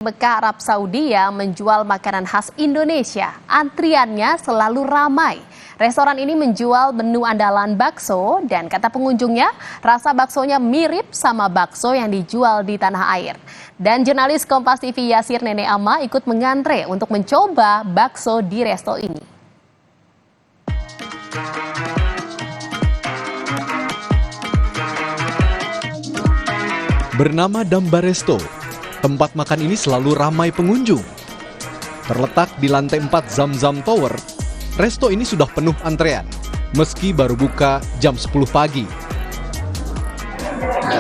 Mekah, Arab Saudi yang menjual makanan khas Indonesia. Antriannya selalu ramai. Restoran ini menjual menu andalan bakso dan kata pengunjungnya, rasa baksonya mirip sama bakso yang dijual di tanah air. Dan jurnalis Kompas TV Yasir Nene Ama ikut mengantre untuk mencoba bakso di resto ini. Bernama Damba Resto, tempat makan ini selalu ramai pengunjung. Terletak di lantai 4 Zamzam Tower, resto ini sudah penuh antrean, meski baru buka jam 10 pagi.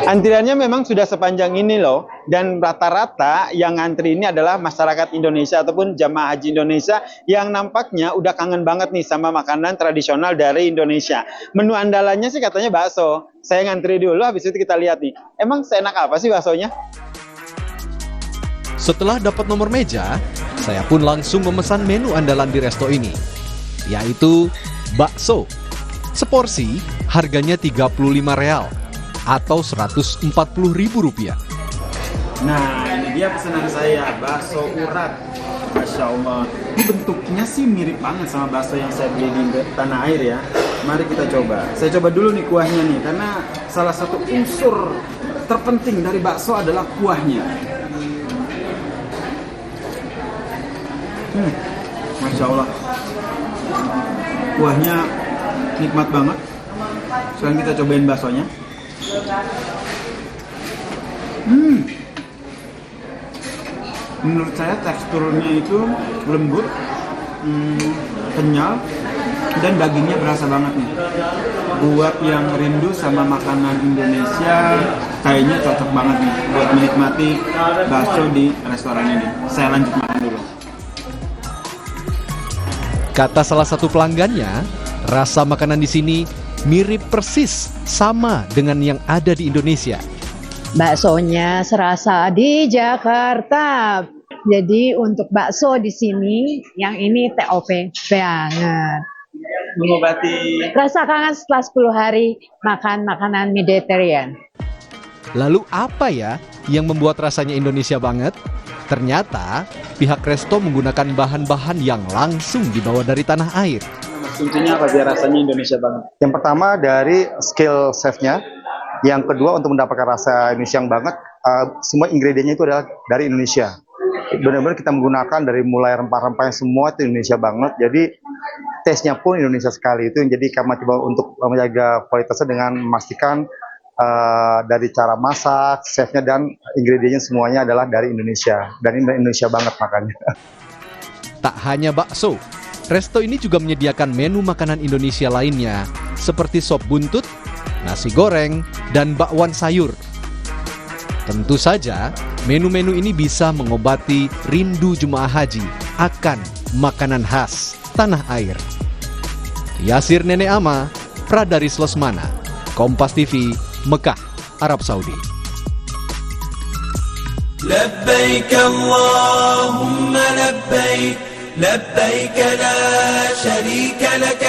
Antriannya memang sudah sepanjang ini loh, dan rata-rata yang ngantri ini adalah masyarakat Indonesia ataupun jamaah haji Indonesia yang nampaknya udah kangen banget nih sama makanan tradisional dari Indonesia. Menu andalannya sih katanya bakso. Saya ngantri dulu, habis itu kita lihat nih. Emang seenak apa sih baksonya? Setelah dapat nomor meja, saya pun langsung memesan menu andalan di resto ini, yaitu bakso. Seporsi harganya Rp35 atau Rp140.000. Nah, ini dia pesanan saya, bakso urat. Masya Allah. Ini bentuknya sih mirip banget sama bakso yang saya beli di tanah air ya. Mari kita coba. Saya coba dulu nih kuahnya nih, karena salah satu unsur terpenting dari bakso adalah kuahnya. Masya Allah, kuahnya nikmat banget. Sekarang kita cobain baksonya. Menurut saya teksturnya itu lembut, kenyal, dan dagingnya berasa banget nih. Buat yang rindu sama makanan Indonesia, kayaknya cocok banget nih buat menikmati bakso di restoran ini. Saya lanjut makan dulu. Kata salah satu pelanggannya, rasa makanan di sini mirip persis sama dengan yang ada di Indonesia. Baksonya serasa di Jakarta. Jadi untuk bakso di sini, yang ini TOP banget. Mengobati Rasa kangen setelah 10 hari makan makanan Mediterranean. Lalu apa ya yang membuat rasanya Indonesia banget? Ternyata pihak resto menggunakan bahan-bahan yang langsung dibawa dari tanah air. kuncinya apa biar rasanya Indonesia banget? Yang pertama dari skill chef-nya, yang kedua untuk mendapatkan rasa Indonesia yang banget, semua ingredientnya itu adalah dari Indonesia. Benar-benar kita menggunakan dari mulai rempah-rempah yang semua itu Indonesia banget, jadi taste-nya pun Indonesia sekali. Itu yang jadi kami coba untuk menjaga kualitasnya dengan memastikan dari cara masak, chef-nya dan ingredientnya semuanya adalah dari Indonesia, dan ini Indonesia banget makanya. Tak hanya bakso, resto ini juga menyediakan menu makanan Indonesia lainnya seperti sop buntut, nasi goreng, dan bakwan sayur. Tentu saja, menu-menu ini bisa mengobati rindu jemaah haji akan makanan khas tanah air. Yasir Nene Ama, Pradaris Lesmana, Kompas TV, Mekah, Arab Saudi. لبيك اللهم لبيك لبيك لا شريك لك